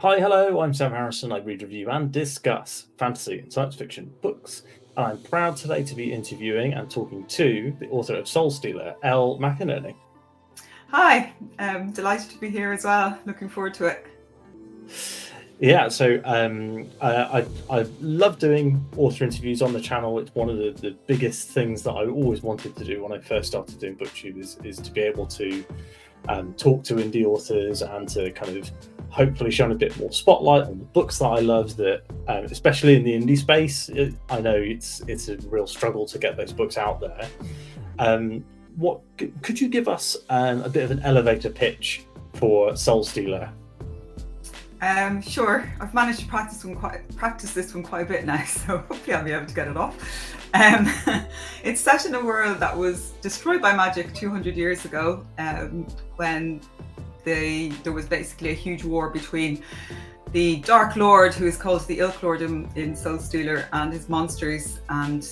Hi, hello, I'm Sam Harrison. I read, review, and discuss fantasy and science fiction books. And I'm proud today to be interviewing and talking to the author of Soulstealer, Elle McInerney. Hi, I'm delighted to be here as well. Looking forward to it. Yeah, so I love doing author interviews on the channel. It's one of the biggest things that I always wanted to do when I first started doing BookTube is to be able to talk to indie authors and to kind of hopefully shine a bit more spotlight on the books that I love, that especially in the indie space. I know it's a real struggle to get those books out there. What could you give us a bit of an elevator pitch for Soulstealer? Sure. I've managed to practice this one quite a bit now, so hopefully I'll be able to get it off. It's set in a world that was destroyed by magic 200 years ago, when there was basically a huge war between the Dark Lord, who is called the Ilk Lord in Soulstealer, and his monsters and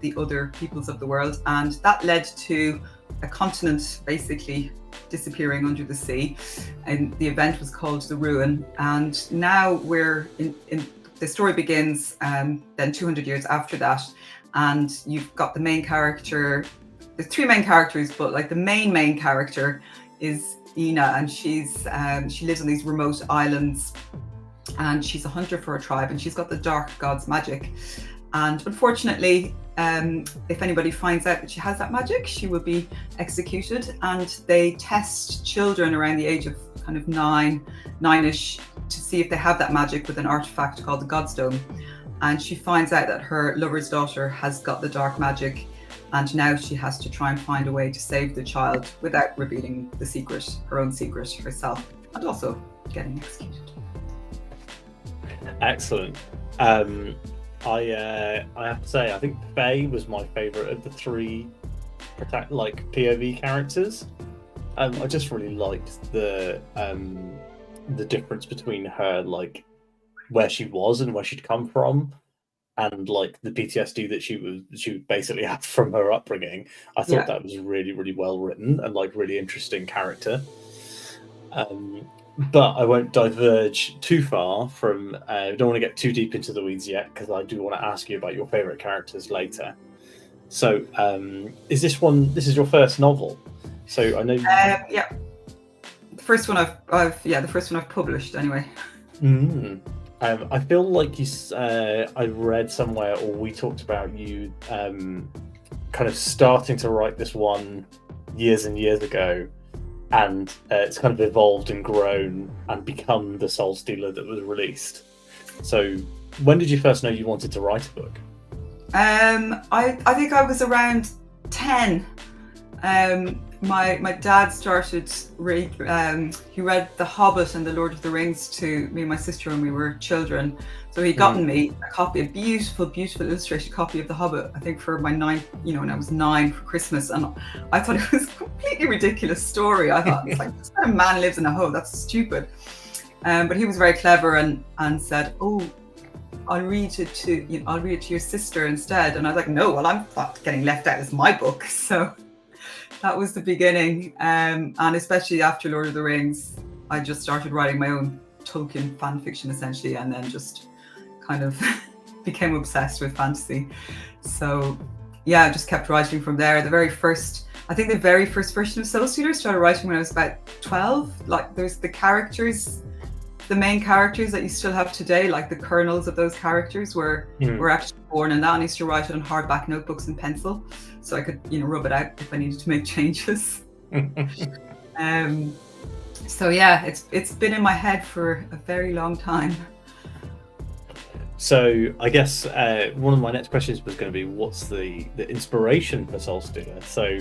the other peoples of the world. And that led to a continent basically disappearing under the sea. And the event was called the Ruin. And now we're in the story begins then 200 years after that. And you've got the main character, there's three main characters, but like the main character is Ina, and she lives on these remote islands, and she's a hunter for a tribe, and she's got the dark god's magic. And unfortunately, if anybody finds out that she has that magic, she will be executed. And they test children around the age of kind of nine-ish to see if they have that magic with an artifact called the Godstone. And she finds out that her lover's daughter has got the dark magic, and now she has to try and find a way to save the child without revealing the secret, her own secret herself, and also getting executed. Excellent. I have to say, I think Faye was my favourite of the three POV characters. I just really liked the difference between her, like where she was and where she'd come from, and like the PTSD that she basically had from her upbringing. I thought that was really, really well written and like really interesting character. But I won't diverge too far from. I don't want to get too deep into the weeds yet, because I do want to ask you about your favorite characters later. So, is this one? This is your first novel. So I know. Yeah, the first one I've published anyway. I feel like I read somewhere, or we talked about you kind of starting to write this one years and years ago, and it's kind of evolved and grown and become the Soulstealer that was released. So when did you first know you wanted to write a book? I think I was around 10. My dad started he read The Hobbit and The Lord of the Rings to me and my sister when we were children. So he'd gotten me a beautiful illustrated copy of The Hobbit, I think for my when I was 9 for Christmas. And I thought it was a completely ridiculous story. I thought, it's like, this kind of man lives in a hole, that's stupid. But he was very clever and said, oh, I'll read it to your sister instead. And I was like, no, well, I'm not getting left out as my book. So that was the beginning. And especially after Lord of the Rings, I just started writing my own Tolkien fan fiction essentially, and then just kind of became obsessed with fantasy. So yeah, I just kept writing from there. The very first version of Soulstealer started writing when I was about 12. Like, there's the characters, the main characters that you still have today, like the kernels of those characters were actually born in that. And I used to write it on hardback notebooks and pencil, so I could rub it out if I needed to make changes. So yeah, it's been in my head for a very long time. So I guess one of my next questions was going to be, what's the inspiration for Soulstealer? So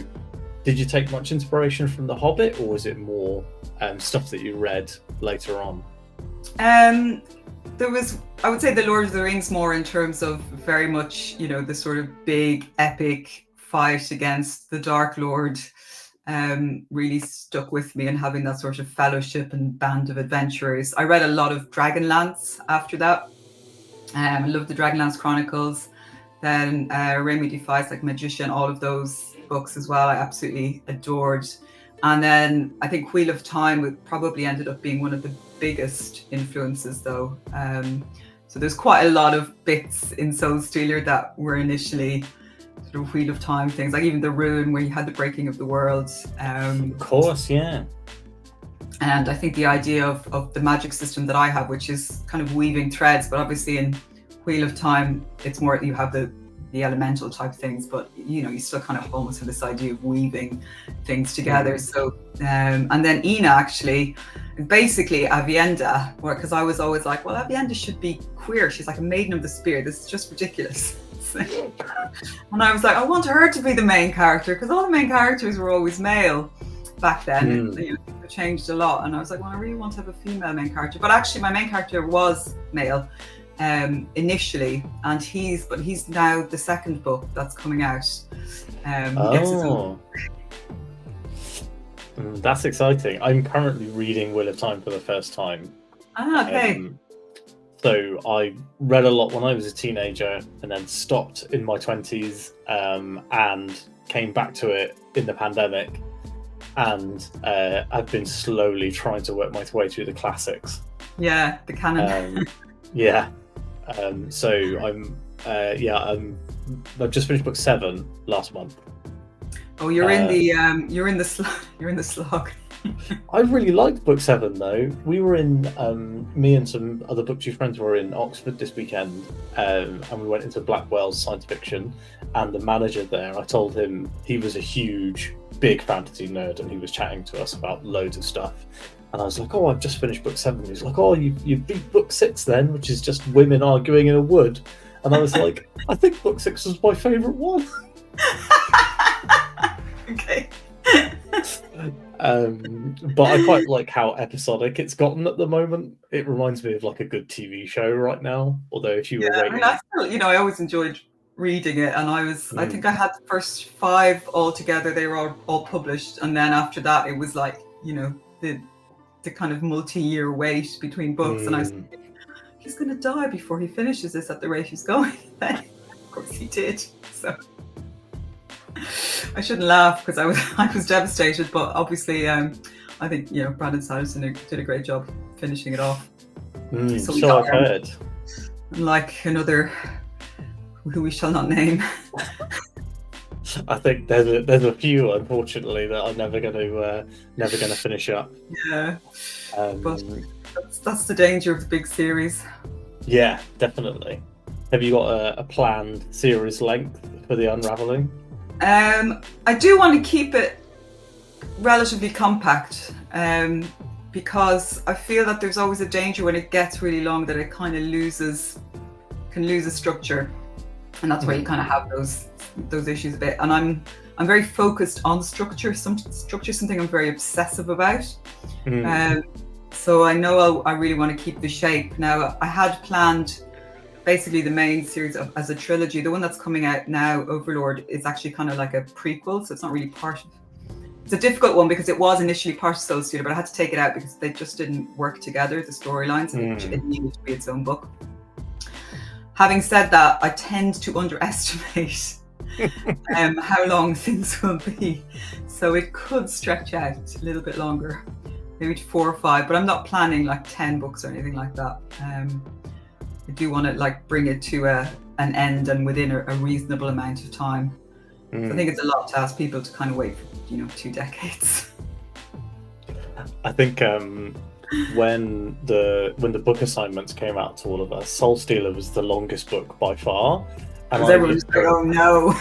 did you take much inspiration from The Hobbit, or was it more stuff that you read later on? There was, I would say, The Lord of the Rings more in terms of very much, the sort of big epic fight against the Dark Lord really stuck with me, and having that sort of fellowship and band of adventurers. I read a lot of Dragonlance after that. I loved the Dragonlance Chronicles. Then Remy Defies, like Magician, all of those books as well, I absolutely adored. And then I think Wheel of Time probably ended up being one of the biggest influences, though. So there's quite a lot of bits in Soulstealer that were initially sort of Wheel of Time things, like even the Rune where you had the breaking of the world. Of course, yeah. And I think the idea of the magic system that I have, which is kind of weaving threads, but obviously in Wheel of Time, it's more you have the elemental type things, but you still kind of almost have this idea of weaving things together. So and then Ina actually basically Avienda, because I was always like, well, Avienda should be queer, she's like a maiden of the spear, this is just ridiculous. And I was like, I want her to be the main character, because all the main characters were always male back then. It changed a lot, and I was like, well, I really want to have a female main character. But actually my main character was male initially, and he's now the second book that's coming out. That's exciting. I'm currently reading Wheel of Time for the first time. Okay. So I read a lot when I was a teenager, and then stopped in my 20s, and came back to it in the pandemic, and I've been slowly trying to work my way through the classics. Yeah, the canon. So I've just finished book 7 last month. Oh, you're in the slog. I really liked book 7 though. We were in me and some other booktube friends were in Oxford this weekend, and we went into Blackwell's science fiction, and the manager there, I told him he was a big fantasy nerd, and he was chatting to us about loads of stuff. And I was like, oh, I've just finished book 7. He's like, oh, you beat book 6 then, which is just women arguing in a wood. And I was like, I think book 6 was my favourite one. Okay. But I quite like how episodic it's gotten at the moment. It reminds me of like a good TV show right now. Although if you were waiting... I always enjoyed reading it, and I think I had the first 5 all together. They were all published, and then after that it was like, the kind of multi-year wait between books, and I was thinking, he's going to die before he finishes this at the rate he's going. Of course he did. So I shouldn't laugh, because I was devastated, but obviously I think Brandon Sanderson did a great job finishing it off. So I've heard. Like another who we shall not name. I think there's a few, unfortunately, that I'm never going to finish up. Yeah, but that's the danger of the big series. Yeah, definitely. Have you got a planned series length for the Unraveling? I do want to keep it relatively compact, because I feel that there's always a danger when it gets really long that it kind of can lose a structure, and that's where you kind of have those issues a bit. And I'm very focused on structure. Structure is something I'm very obsessive about. So I know I really want to keep the shape. Now, I had planned basically the main series as a trilogy. The one that's coming out now, Overlord, is actually kind of like a prequel, so it's not really it's a difficult one, because it was initially part of Soulstealer, but I had to take it out because they just didn't work together, the storylines. It needed to be its own book. Having said that, I tend to underestimate how long things will be, so it could stretch out a little bit longer, maybe to 4 or 5, but I'm not planning like 10 books or anything like that. I do want to like bring it to an end, and within a reasonable amount of time. So I think it's a lot to ask people to kind of wait for 2 decades. I think when the book assignments came out to all of us, Soulstealer was the longest book by far. And everyone was like, oh no.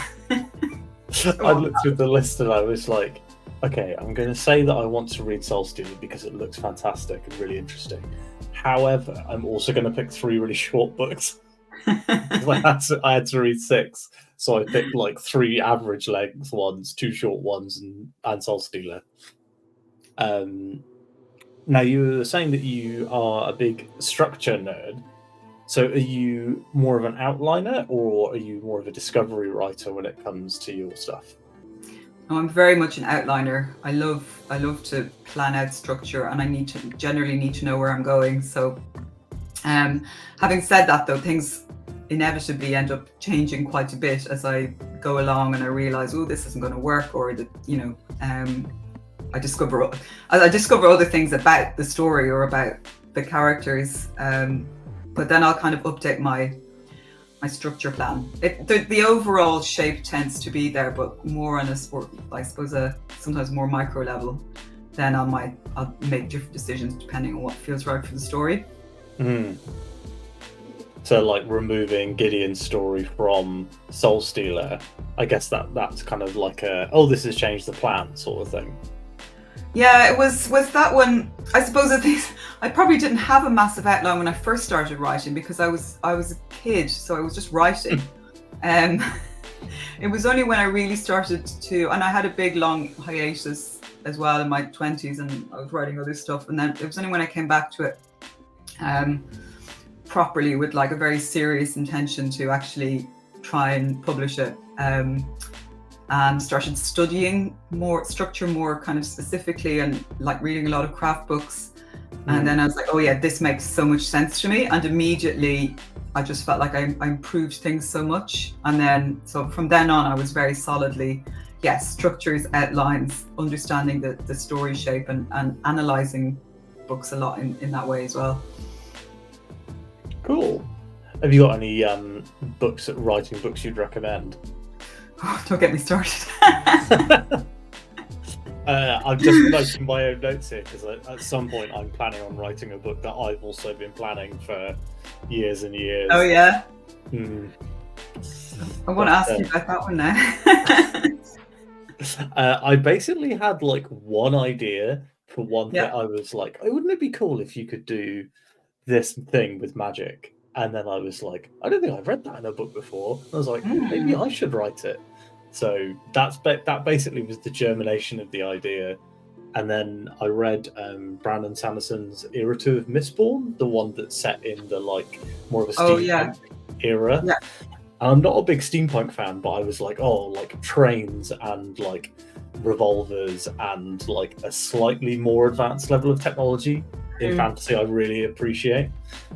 I looked through the list and I was like, okay, I'm going to say that I want to read Soulstealer because it looks fantastic and really interesting. However, I'm also going to pick 3 really short books. I had to read 6, so I picked like 3 average length ones, 2 short ones, and Soulstealer. Now, you were saying that you are a big structure nerd. So are you more of an outliner, or are you more of a discovery writer when it comes to your stuff? I'm very much an outliner. I love to plan out structure, and I generally need to know where I'm going. So having said that, though, things inevitably end up changing quite a bit as I go along, and I realize, oh, this isn't going to work, or that I discover other things about the story or about the characters, but then I'll kind of update my structure plan. The overall shape tends to be there, but more on a sometimes more micro level. Then I'll make different decisions depending on what feels right for the story. So like removing Gideon's story from Soulstealer, I guess that's kind of like this has changed the plan sort of thing. Yeah, it was that one. I suppose I probably didn't have a massive outline when I first started writing because I was a kid, so I was just writing. It was only when I really started to, and I had a big long hiatus as well in my 20s, and I was writing other stuff, and then it was only when I came back to it properly with like a very serious intention to actually try and publish it, and started studying structure more kind of specifically, and like reading a lot of craft books. And then I was like, oh yeah, this makes so much sense to me, and immediately I just felt like I improved things so much. And then so from then on I was very solidly, structures, outlines, understanding the story shape, and analysing books a lot in that way as well. Cool. Have you got any writing books you'd recommend? Oh, don't get me started. I'm just making my own notes here because at some point I'm planning on writing a book that I've also been planning for years and years. Oh yeah? I want to ask you about that one now. I basically had like one idea for one that I was like, oh, wouldn't it be cool if you could do this thing with magic? And then I was like, I don't think I've read that in a book before. I was like, maybe I should write it. So that basically was the germination of the idea. And then I read Brandon Sanderson's Era 2 of Mistborn, the one that's set in the like more of a steampunk era. Yeah. And I'm not a big steampunk fan, but I was like, like trains and like revolvers and like a slightly more advanced level of technology in fantasy I really appreciate.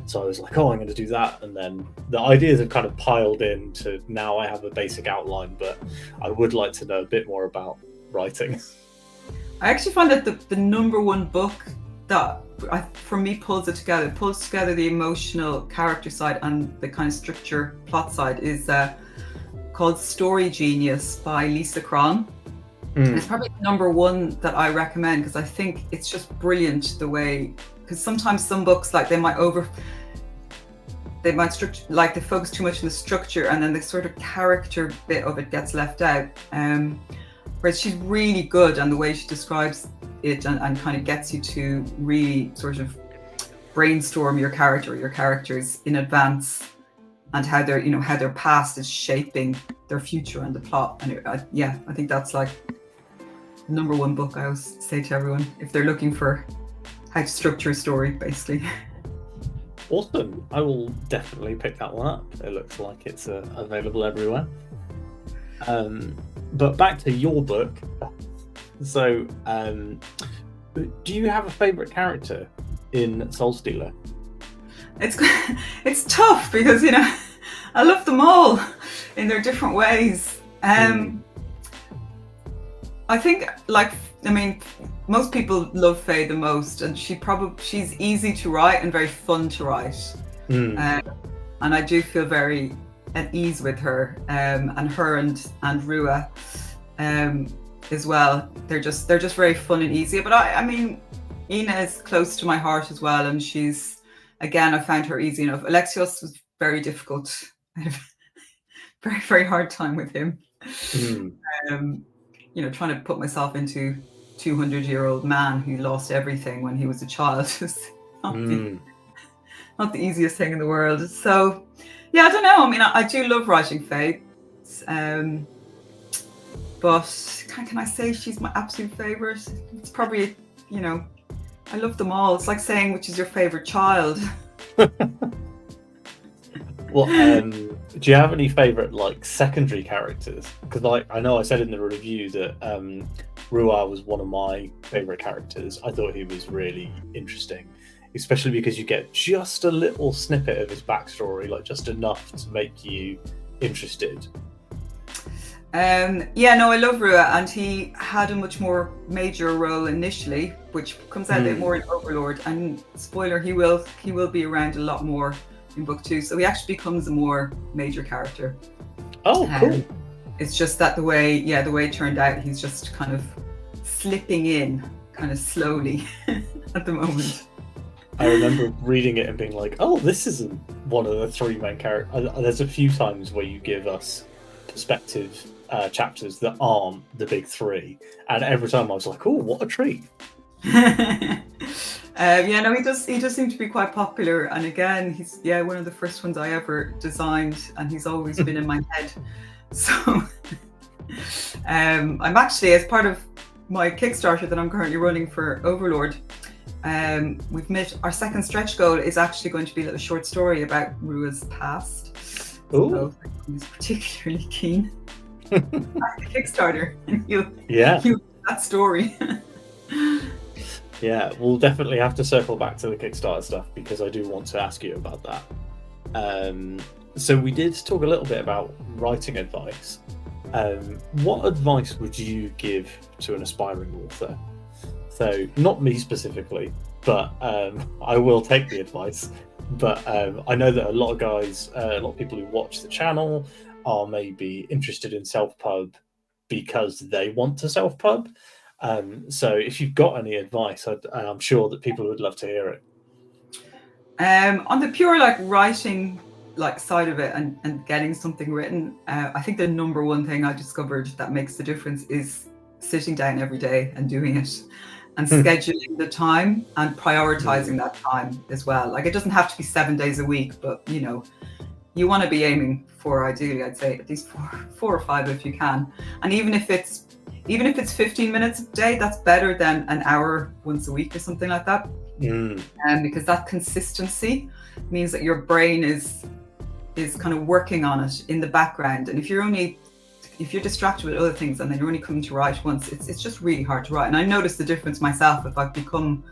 So I was like, I'm going to do that. And then the ideas have kind of piled in to now I have a basic outline, but I would like to know a bit more about writing. I actually find that the number one book that for me pulls together the emotional character side and the kind of structure plot side is called Story Genius by Lisa Cron. It's probably number one that I recommend because I think it's just brilliant the way, because sometimes some books like they might structure, like they focus too much on the structure and then the sort of character bit of it gets left out. Whereas she's really good on the way she describes it and kind of gets you to really sort of brainstorm your characters in advance and how their past is shaping their future and the plot. And I think that's like number one book I always say to everyone if they're looking for how to structure a story, basically. Awesome. I will definitely pick that one up. It looks like it's available everywhere. But back to your book. So, do you have a favourite character in Soulstealer? It's tough because I love them all in their different ways. I think most people love Faye the most, and she's easy to write and very fun to write. And I do feel very at ease with her, and her and Rua as well. They're just very fun and easy. But I mean, Ina is close to my heart as well, and she's, again, I found her easy enough. Alexios was very difficult. I had a very, very hard time with him. Trying to put myself into 200-year-old man who lost everything when he was a child is not the easiest thing in the world. So, yeah, I don't know. I mean, I do love writing Faye, but can I say she's my absolute favourite? It's probably, I love them all. It's like saying which is your favourite child. Well, do you have any favourite like secondary characters? Because I know I said in the review that Rua was one of my favourite characters. I thought he was really interesting, especially because you get just a little snippet of his backstory, like just enough to make you interested. Yeah, no, I love Rua, and he had a much more major role initially, which comes out a bit more in Overlord. And spoiler, he will be around a lot more in book 2, so he actually becomes a more major character. Oh, cool. It's just that the way it turned out, he's just kind of slipping in, kind of slowly at the moment. I remember reading it and being like, "Oh, this isn't one of the 3 main characters." There's a few times where you give us perspective chapters that aren't the big 3, and every time I was like, "Oh, what a treat!" Yeah, no, he does seem to be quite popular, and again, he's one of the first ones I ever designed, and he's always been in my head. So I'm actually, as part of my Kickstarter that I'm currently running for Overlord, we've met our second stretch goal is actually going to be a little short story about Rua's past. So he's particularly keen at the Kickstarter, and he'll that story. Yeah, we'll definitely have to circle back to the Kickstarter stuff, because I do want to ask you about that. So we did talk a little bit about writing advice. What advice would you give to an aspiring author? So not me specifically, but I will take the advice. But I know that a lot of guys, a lot of people who watch the channel are maybe interested in self-pub because they want to self-pub. So if you've got any advice, I'm sure that people would love to hear it. On the pure writing side of it and getting something written, I think the number one thing I discovered that makes the difference is sitting down every day and doing it, and scheduling the time and prioritizing that time as well. It doesn't have to be 7 days a week, but you want to be aiming for, ideally, I'd say at least four or 5 if you can. And even if it's 15 minutes a day, that's better than an hour once a week or something like that. Because that consistency means that your brain is kind of working on it in the background. And if you're distracted with other things and then you're only coming to write once, it's just really hard to write. And I noticed the difference myself if I've become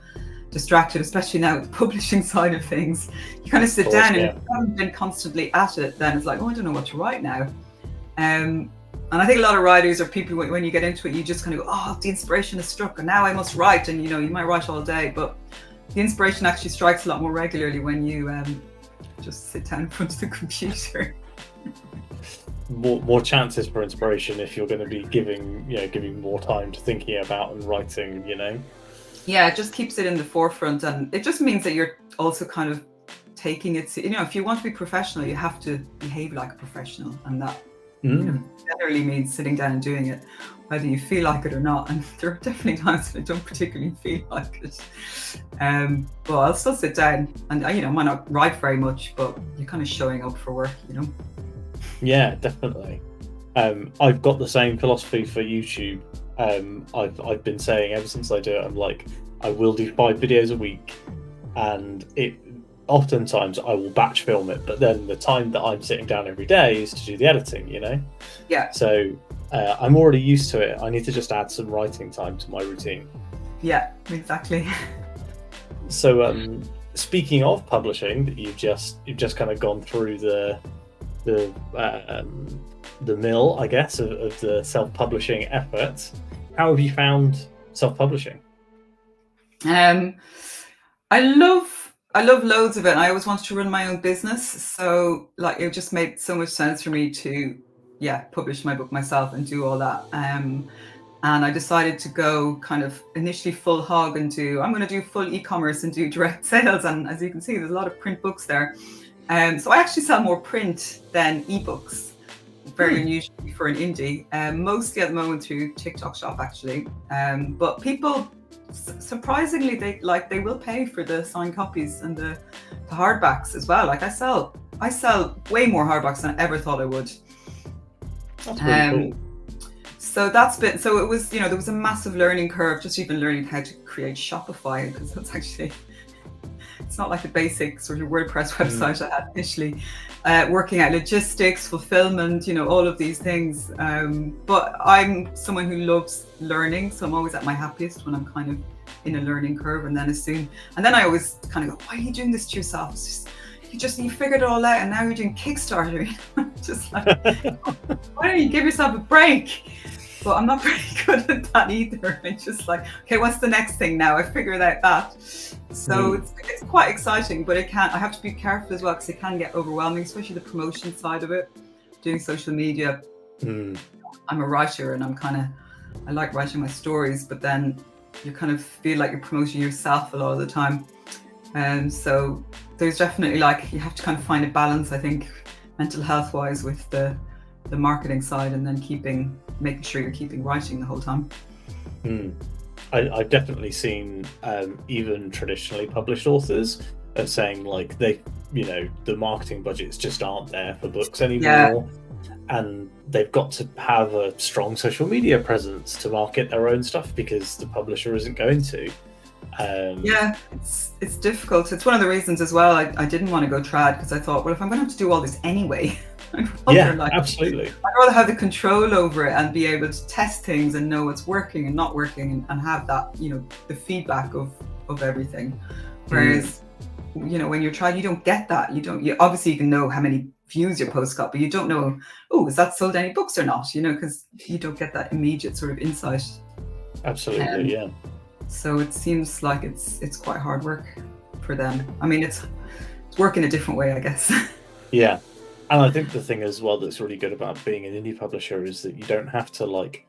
distracted, especially now with the publishing side of things. You kind of sit down, and if you haven't been constantly at it, then it's like, oh, I don't know what to write now. And I think a lot of writers or people, when you get into it, you just kind of go, oh, the inspiration has struck and now I must write. And you might write all day, but the inspiration actually strikes a lot more regularly when you just sit down in front of the computer. More chances for inspiration if you're going to be giving more time to thinking about and writing. Yeah, it just keeps it in the forefront, and it just means that you're also kind of taking it. If you want to be professional, you have to behave like a professional, and that generally means sitting down and doing it, whether you feel like it or not. And there are definitely times when I don't particularly feel like it, but I'll still sit down, and I might not write very much, but you're kind of showing up for work. Yeah, definitely. I've got the same philosophy for YouTube. I've been saying ever since I do it, I'm like, I will do 5 videos a week, and oftentimes I will batch film it, but then the time that I'm sitting down every day is to do the editing, Yeah. So I'm already used to it. I need to just add some writing time to my routine. Yeah, exactly. So speaking of publishing, you've just kind of gone through the mill, I guess, of the self-publishing effort. How have you found self-publishing? I love loads of it, and I always wanted to run my own business, so it just made so much sense for me to publish my book myself and do all that. And I decided to go kind of initially full hog and I'm going to do full e-commerce and do direct sales, and as you can see, there's a lot of print books there. So I actually sell more print than ebooks, very unusual for an indie, mostly at the moment through TikTok Shop actually. But people, surprisingly, they will pay for the signed copies and the hardbacks as well. I sell way more hardbacks than I ever thought I would. That's really cool. So it was, there was a massive learning curve, just even learning how to create Shopify, because that's actually, it's not like a basic sort of WordPress website I had initially. Working out logistics, fulfillment, all of these things. But I'm someone who loves learning, so I'm always at my happiest when I'm kind of in a learning curve. And then I always kind of go, why are you doing this to yourself? you figured it all out, and now you're doing Kickstarter. Just like, why don't you give yourself a break? But I'm not very good at that either. It's just like, okay, what's the next thing now? I figured out that. So it's quite exciting, but I have to be careful as well, because it can get overwhelming, especially the promotion side of it, doing social media. I'm a writer, and I like writing my stories, but then you kind of feel like you're promoting yourself a lot of the time. And so there's definitely, like, you have to kind of find a balance, I think, mental health wise, with the marketing side, and then making sure you're keeping writing the whole time. I've definitely seen even traditionally published authors saying, like, the marketing budgets just aren't there for books anymore. And they've got to have a strong social media presence to market their own stuff, because the publisher isn't going to. It's difficult. It's one of the reasons as well I didn't want to go trad, because I thought, well, if I'm going to have to do all this anyway, absolutely. I'd rather have the control over it and be able to test things and know what's working and not working, and have that, the feedback of everything. Whereas, when you're trad, you don't get that. You obviously, you can know how many views your post got, but you don't know, is that sold any books or not, because you don't get that immediate sort of insight. Absolutely. So it seems like it's quite hard work for them. I mean, it's work in a different way, I guess. Yeah. And I think the thing as well that's really good about being an indie publisher is that you don't have to, like,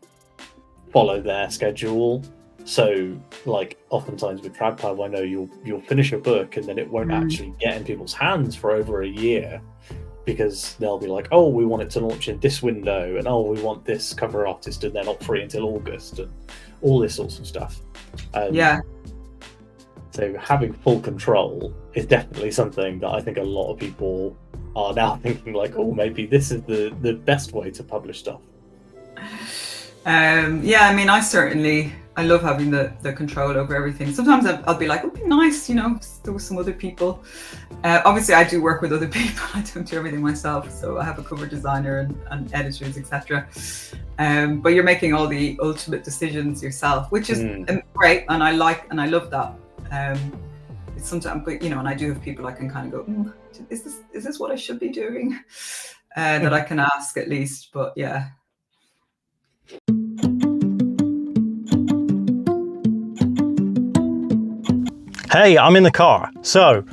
follow their schedule. So, like, oftentimes with TradPub, I know you'll finish a book and then it won't actually get in people's hands for over a year, because they'll be like, oh, we want it to launch in this window, and we want this cover artist, and they're not free until August, and all this sorts of stuff. So having full control is definitely something that I think a lot of people are now thinking, like, maybe this is the best way to publish stuff. I mean, I love having the control over everything. Sometimes I'll be like, it would be nice, there was some other people. Obviously, I do work with other people. I don't do everything myself. So I have a cover designer and editors, etc. But you're making all the ultimate decisions yourself, which is great. And I love that. It's sometimes, but, and I do have people I can kind of go, is this what I should be doing? That I can ask at least, but yeah. Hey, I'm in the car, so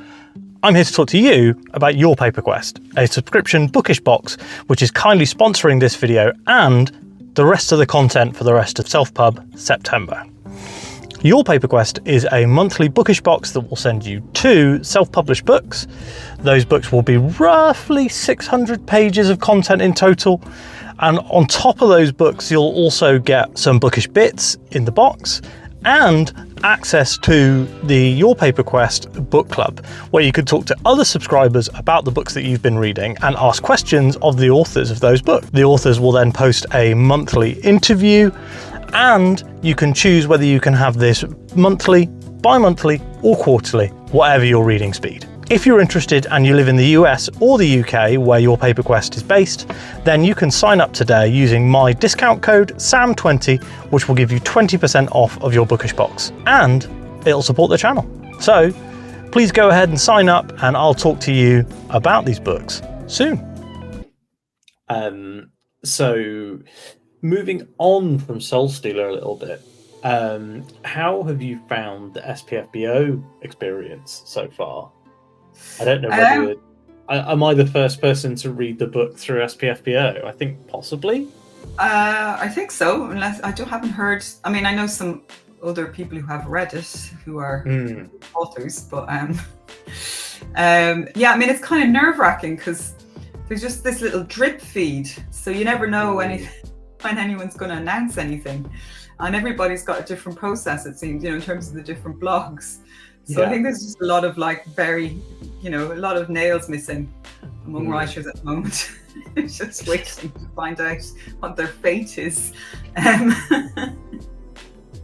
I'm here to talk to you about Your Paper Quest, a subscription bookish box which is kindly sponsoring this video and the rest of the content for the rest of Selfpub September. Your Paper Quest is a monthly bookish box that will send you 2 self-published books. Those books will be roughly 600 pages of content in total, and on top of those books you'll also get some bookish bits in the box and access to the Your Paper Quest book club, where you could talk to other subscribers about the books that you've been reading and ask questions of the authors of those books. The authors will then post a monthly interview, and you can choose whether you can have this monthly, bi-monthly or quarterly, whatever your reading speed. If you're interested and you live in the US or the UK, where Your Paper Quest is based, then you can sign up today using my discount code SAM20, which will give you 20% off of your bookish box, and it'll support the channel. So please go ahead and sign up, and I'll talk to you about these books soon. So moving on from Soulstealer a little bit, how have you found the SPFBO experience so far? I don't know whether am I the first person to read the book through SPFBO? I think possibly. I think so, unless haven't heard. I mean, I know some other people who have read it who are authors, but I mean, it's kind of nerve-wracking because there's just this little drip feed, so you never know when anyone's going to announce anything, and everybody's got a different process, it seems, in terms of the different blogs. So I think there's just a lot of a lot of nails missing among writers at the moment. It's just waiting to find out what their fate is.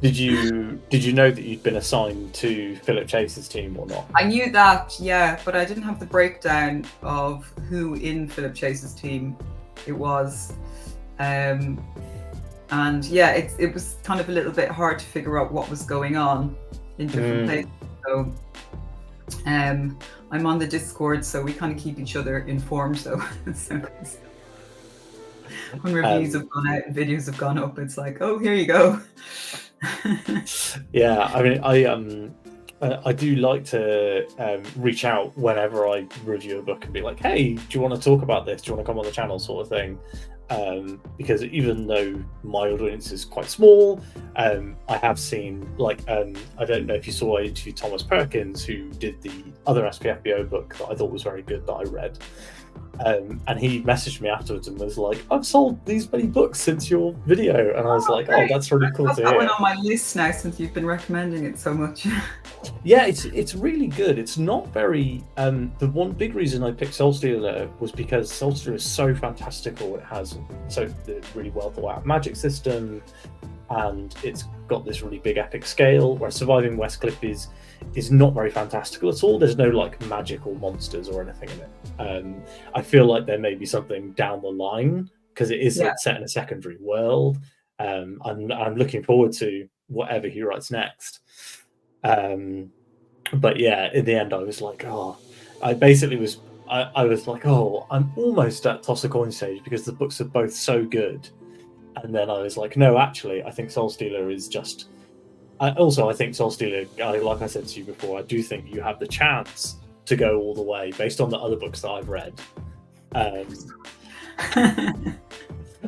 Did you know that you'd been assigned to Philip Chase's team or not? I knew that, yeah, but I didn't have the breakdown of who in Philip Chase's team it was. And yeah, it was kind of a little bit hard to figure out what was going on in different places. So I'm on the Discord, so we kind of keep each other informed. So, when reviews have gone out and videos have gone up, it's like, oh, here you go. Yeah, I mean, I do like to reach out whenever I review a book and be like, hey, do you want to talk about this? Do you want to come on the channel, sort of thing? Because even though my audience is quite small, I have seen, like, I don't know if you saw, I interviewed Thomas Perkins, who did the other SPFBO book that I thought was very good that I read. And he messaged me afterwards and was like, I've sold these many books since your video. And I was like, great. oh, that's really cool to hear. I've got that one on my list now since you've been recommending it so much. Yeah, it's really good. It's not very... the one big reason I picked Soulstealer was because Soulstealer is so fantastical. It has so really well thought out magic system, and it's got this really big epic scale, where Surviving Westcliff is not very fantastical at all. There's no like magical monsters or anything in it. I feel like there may be something down the line, because it is set in a secondary world. I'm looking forward to whatever he writes next. But yeah, in the end, I was like, oh, I basically was, I was like, oh, I'm almost at toss a coin stage because the books are both so good. And then I was like, no, actually, I think Soulstealer is just. I think Soulstealer, like I said to you before, I do think you have the chance to go all the way based on the other books that I've read.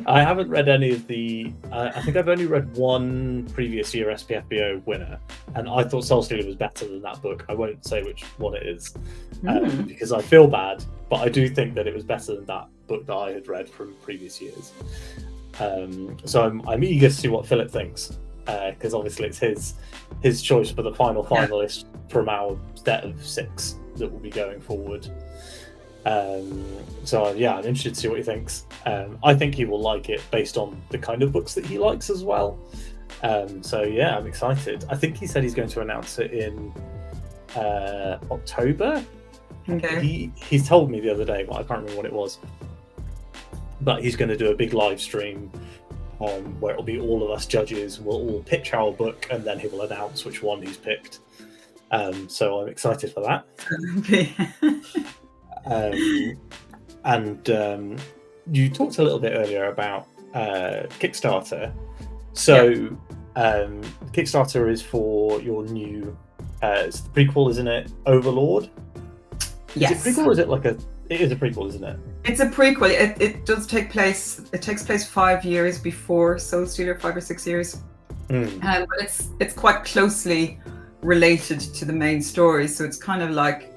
I haven't read any of the... I think I've only read one previous year SPFBO winner, and I thought Soulstealer was better than that book. I won't say which one it is, because I feel bad, but I do think that it was better than that book that I had read from previous years. So I'm eager to see what Philip thinks, because obviously it's his choice for the final finalist from our set of 6 that will be going forward. So yeah, I'm interested to see what he thinks. I think he will like it based on the kind of books that he likes as well. So yeah, I'm excited. I think he said he's going to announce it in October. Okay. He told me the other day, but I can't remember what it was. But he's going to do a big live stream where it'll be all of us judges. We'll all pitch our book, and then he will announce which one he's picked. So I'm excited for that. And you talked a little bit earlier about Kickstarter. So Kickstarter is for your new it's the prequel, isn't it? Overlord? Yes. Is it prequel or is it like it is a prequel, isn't it? It's a prequel. It does take place. It takes place 5 years before Soulstealer, 5 or 6 years. But it's quite closely related to the main story. So it's kind of like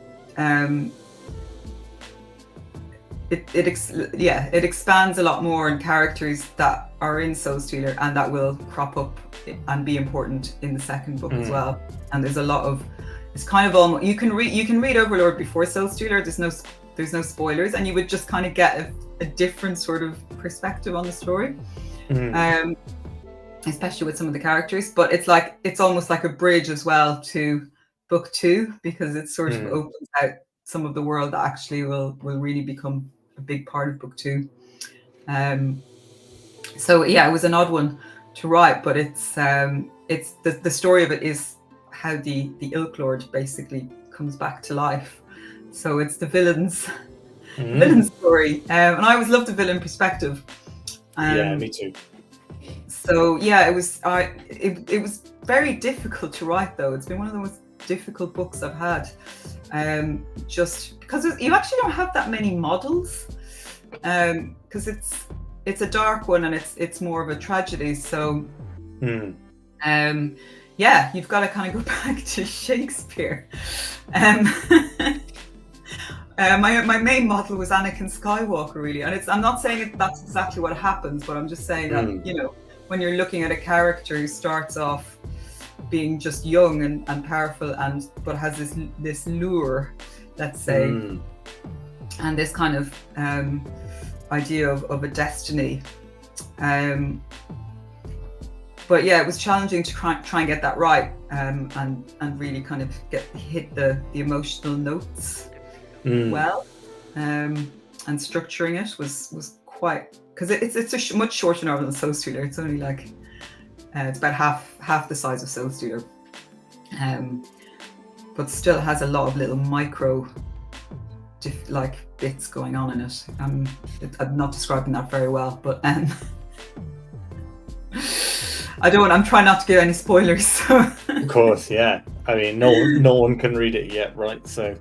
it expands a lot more on characters that are in Soulstealer and that will crop up and be important in the second book as well. And there's a lot of, it's kind of almost, you can read Overlord before Soulstealer. There's no spoilers, and you would just kind of get a different sort of perspective on the story, especially with some of the characters. But it's almost like a bridge as well to book 2, because it sort of opens out some of the world that actually will really become a big part of book 2. So yeah, it was an odd one to write, but it's the story of it is how the Ilk Lord basically comes back to life. So it's the villain's story, and I always loved the villain perspective. Yeah, me too. So yeah, it was very difficult to write, though. It's been one of the most difficult books I've had, just because you actually don't have that many models, because it's a dark one and it's more of a tragedy. So yeah, you've got to kind of go back to Shakespeare. My main model was Anakin Skywalker, really, and I'm not saying that's exactly what happens, but I'm just saying that when you're looking at a character who starts off being just young and powerful, but has this lure, let's say, and this kind of idea of a destiny. But yeah, it was challenging to try and get that right, and really kind of hit the emotional notes well, and structuring it was quite, because it's a much shorter novel than Soulstealer. It's only like it's about half the size of Soulstealer, but still has a lot of little micro like bits going on in it. I'm not describing that very well, but I'm trying not to give any spoilers. So. Of course, yeah. I mean, no one can read it yet, right? So,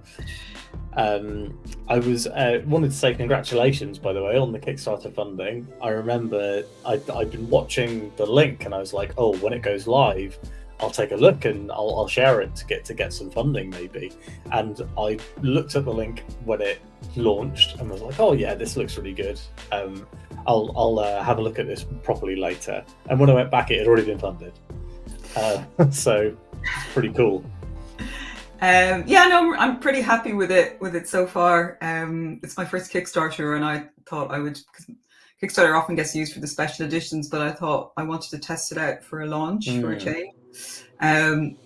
I was wanted to say congratulations, by the way, on the Kickstarter funding. I remember I'd been watching the link, and I was like, oh, when it goes live, I'll take a look and I'll share it to get some funding maybe. And I looked at the link when it launched and was like, oh yeah, this looks really good. I'll have a look at this properly later. And when I went back, it had already been funded. So pretty cool. Yeah, no, I'm pretty happy with it so far. It's my first Kickstarter, and I thought I would, because Kickstarter often gets used for the special editions, but I thought I wanted to test it out for a launch for a change. And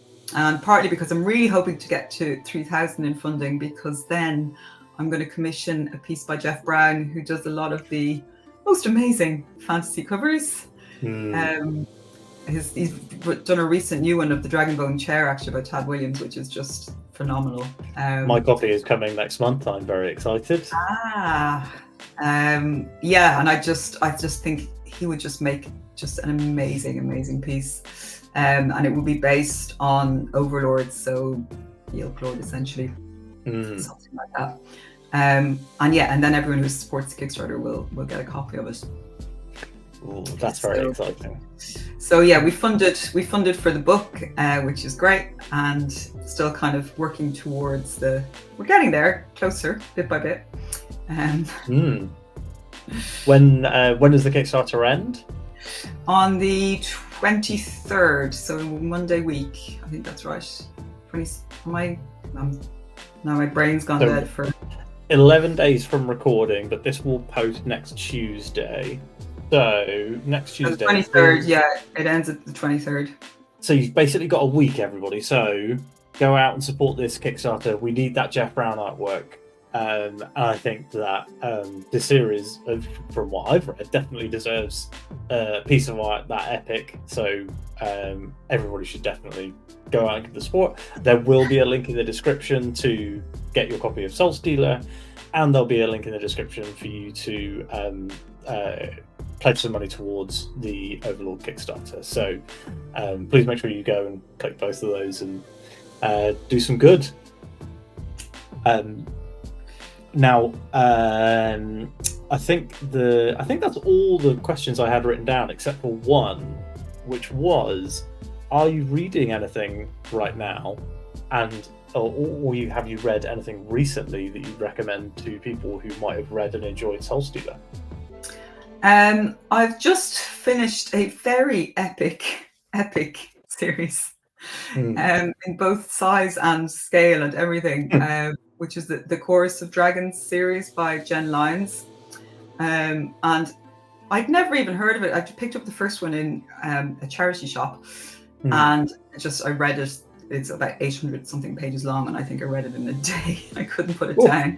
partly because I'm really hoping to get to 3,000 in funding, because then I'm going to commission a piece by Jeff Brown, who does a lot of the most amazing fantasy covers. He's done a recent new one of the Dragonbone Chair, actually, by Tad Williams, which is just phenomenal. My copy is coming next month. I'm very excited. Yeah, and I just think he would just make just an amazing piece, and it will be based on Overlord, so Yelk Lord essentially, something like that. And then everyone who supports the Kickstarter will get a copy of it. Ooh, that's very exciting. So yeah, we funded for the book, which is great, and still kind of working towards we're getting there, closer, bit by bit. When does the Kickstarter end? On the 23rd, so Monday week, I think that's right. Now my brain's gone dead for 11 days from recording, but this will post next Tuesday. So next Tuesday, the 23rd, yeah, it ends at the 23rd. So you've basically got a week, everybody. So go out and support this Kickstarter. We need that Jeff Brown artwork. And I think that this series, from what I've read, definitely deserves a piece of art that epic. So everybody should definitely go out and give the support. There will be a link in the description to get your copy of Soulstealer, and there'll be a link in the description for you to pledge some money towards the Overlord Kickstarter. So please make sure you go and click both of those and do some good. Now, I think that's all the questions I had written down, except for one, which was, are you reading anything right now, and or have you read anything recently that you'd recommend to people who might have read and enjoyed Soulstealer? I've just finished a very epic series, in both size and scale and everything, which is the Chorus of Dragons series by Jen Lyons. And I'd never even heard of it. I picked up the first one in a charity shop, and I read it. It's about 800 something pages long, and I think I read it in a day. I couldn't put it down.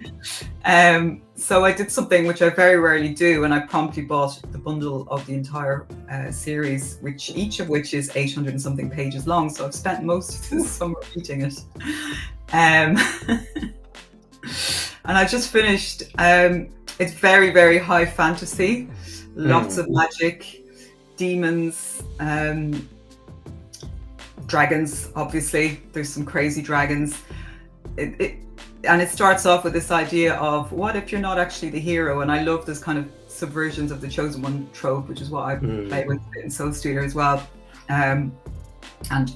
So I did something which I very rarely do, and I promptly bought the bundle of the entire series, each of which is 800 and something pages long. So I've spent most of the summer reading it. And I just finished. It's very, very high fantasy, lots of magic, demons, dragons. Obviously, there's some crazy dragons. And it starts off with this idea of, what if you're not actually the hero? And I love this kind of subversions of the chosen one trope, which is what I play with in Soulstealer as well, and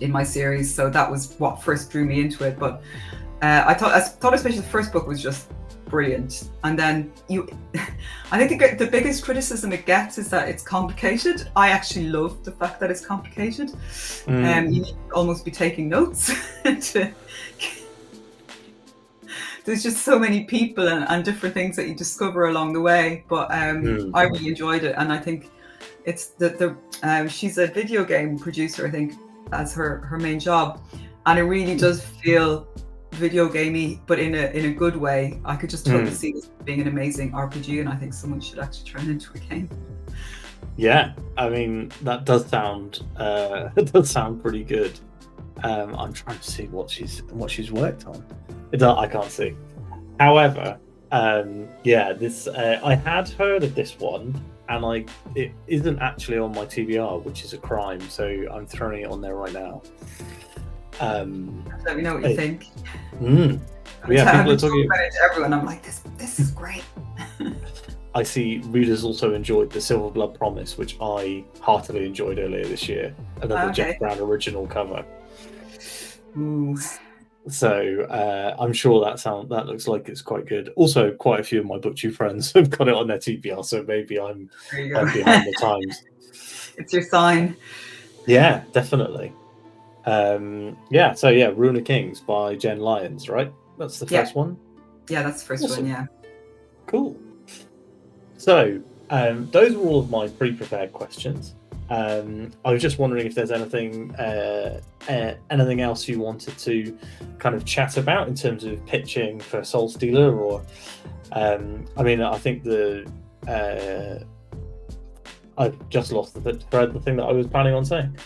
in my series. So that was what first drew me into it. But I thought especially the first book was just brilliant. And then I think the biggest criticism it gets is that it's complicated. I actually love the fact that it's complicated. You need to almost be taking notes. There's just so many people and different things that you discover along the way. But I really enjoyed it, and I think it's she's a video game producer, I think, as her main job, and it really does feel video gamey, but in a good way. I could just totally see this being an amazing RPG, and I think someone should actually turn it into a game. Yeah, I mean, that does sound pretty good. I'm trying to see what she's worked on. I can't see. However, Yeah, this I had heard of this one, and it isn't actually on my TBR, which is a crime. So I'm throwing it on there right now. Let me know what you think. Yeah, people are talking about it to everyone. I'm like, this is great. I see readers also enjoyed the Silver Blood Promise, which I heartily enjoyed earlier this year. Another Jeff Brown original cover. Ooh. So I'm sure that looks like it's quite good. Also, quite a few of my BookTube friends have got it on their TBR, so maybe I'm behind the times. It's your sign. Yeah, definitely. Yeah, so yeah, Rune of Kings by Jen Lyons, right? That's the first one? Yeah, that's the first one, yeah. Cool. So, those were all of my pre-prepared questions. I was just wondering if there's anything else you wanted to kind of chat about in terms of pitching for Soulstealer, or I mean, I think I've just lost the thing that I was planning on saying.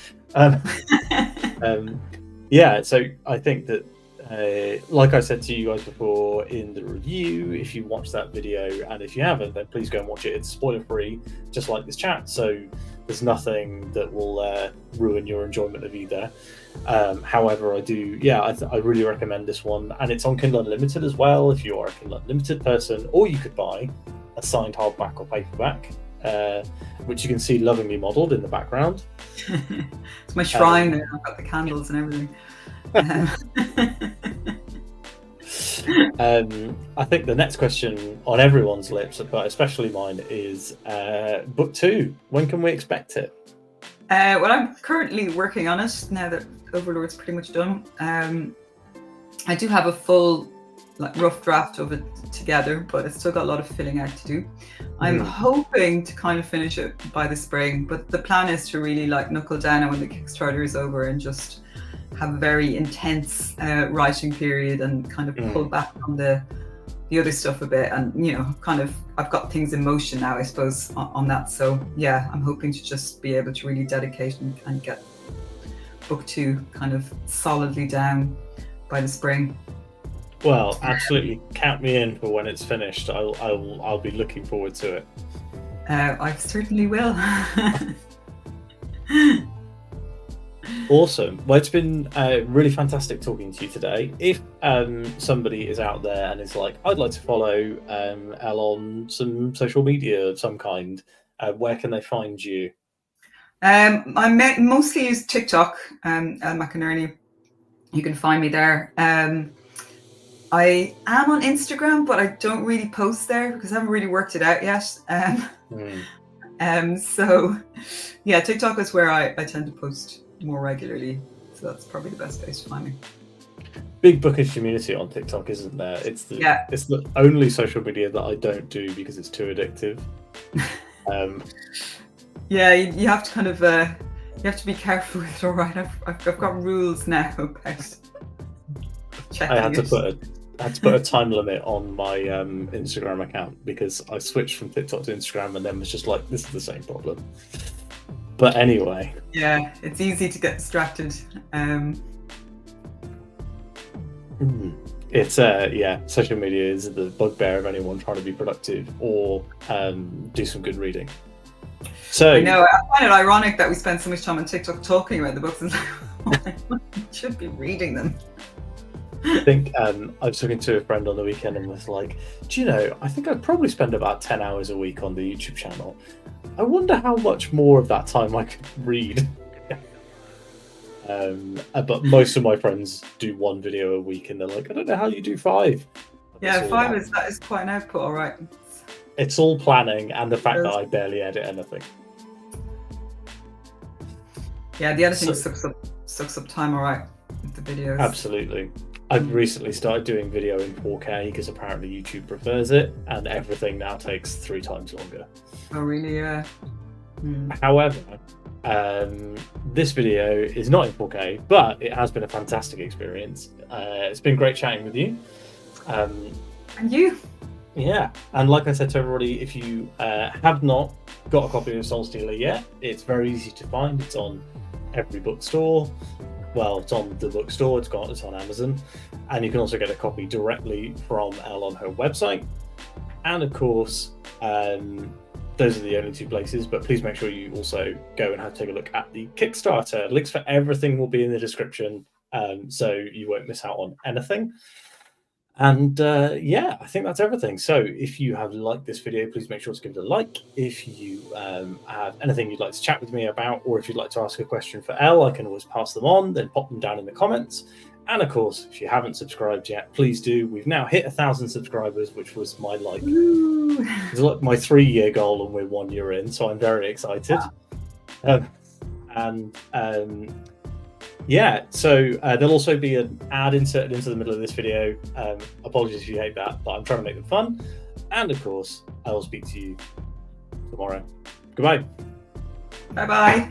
Yeah, so I think that like I said to you guys before in the review, if you watch that video, and if you haven't, then please go and watch it. It's spoiler free, just like this chat, so there's nothing that will ruin your enjoyment of either. However, I really recommend this one, and it's on Kindle Unlimited as well if you are a Kindle Unlimited person, or you could buy a signed hardback or paperback, which you can see lovingly modelled in the background. It's my shrine there. I've got the candles and everything. I think the next question on everyone's lips, but especially mine, is book 2. When can we expect it? Well, I'm currently working on it now that Overlord's pretty much done. I do have a full rough draft of it together, but it's still got a lot of filling out to do. I'm hoping to kind of finish it by the spring, but the plan is to really knuckle down when the Kickstarter is over and just have a very intense writing period and kind of pull back on the other stuff a bit, and I've got things in motion now, I suppose, on that. So yeah, I'm hoping to just be able to really dedicate and get book 2 kind of solidly down by the spring. Well, absolutely count me in for when it's finished. I'll be looking forward to it. I certainly will. Awesome. Well, it's been really fantastic talking to you today. If somebody is out there and is like, I'd like to follow Elle on some social media of some kind, where can they find you? I mostly use TikTok, Elle McInerney. You can find me there. I am on Instagram, but I don't really post there because I haven't really worked it out yet. So yeah, TikTok is where I tend to post more regularly, so that's probably the best place to find me. Big bookish community on TikTok, isn't there? It's the only social media that I don't do because it's too addictive. Yeah, you have to kind of you have to be careful with it. All right, I've got rules now about checking. I had to put a time limit on my Instagram account because I switched from TikTok to Instagram and then was just like, this is the same problem. But anyway. Yeah, it's easy to get distracted. It's social media is the bugbear of anyone trying to be productive or do some good reading. So I know, I find it ironic that we spend so much time on TikTok talking about the books and should be reading them. I think I was talking to a friend on the weekend and was like, do you know, I think I probably spend about 10 hours a week on the YouTube channel. I wonder how much more of that time I could read. But most of my friends do 1 video a week and they're like, I don't know how you do 5. Yeah, 5 is quite an output, all right. It's all planning and the fact that I barely edit anything. Yeah, the editing sucks up time, all right, with the videos. Absolutely. I've recently started doing video in 4K because apparently YouTube prefers it, and everything now takes 3 times longer. Oh, really? Yeah. However, this video is not in 4K, but it has been a fantastic experience. It's been great chatting with you. And you? Yeah, and like I said to everybody, if you have not got a copy of Soulstealer yet, it's very easy to find. It's on every bookstore. Well, it's on the bookstore, it's on Amazon, and you can also get a copy directly from Elle on her website. And of course, those are the only two places, but please make sure you also go and take a look at the Kickstarter. Links for everything will be in the description, so you won't miss out on anything. And yeah, I think that's everything. So if you have liked this video, please make sure to give it a like. If you have anything you'd like to chat with me about, or if you'd like to ask a question for Elle, I can always pass them on, then pop them down in the comments. And of course, if you haven't subscribed yet, please do. We've now hit 1,000 subscribers, which was my my 3-year goal, and we're 1 year in, so I'm very excited. Yeah, so there'll also be an ad inserted into the middle of this video. Apologies if you hate that, but I'm trying to make them fun. And of course, I will speak to you tomorrow. Goodbye. Bye-bye.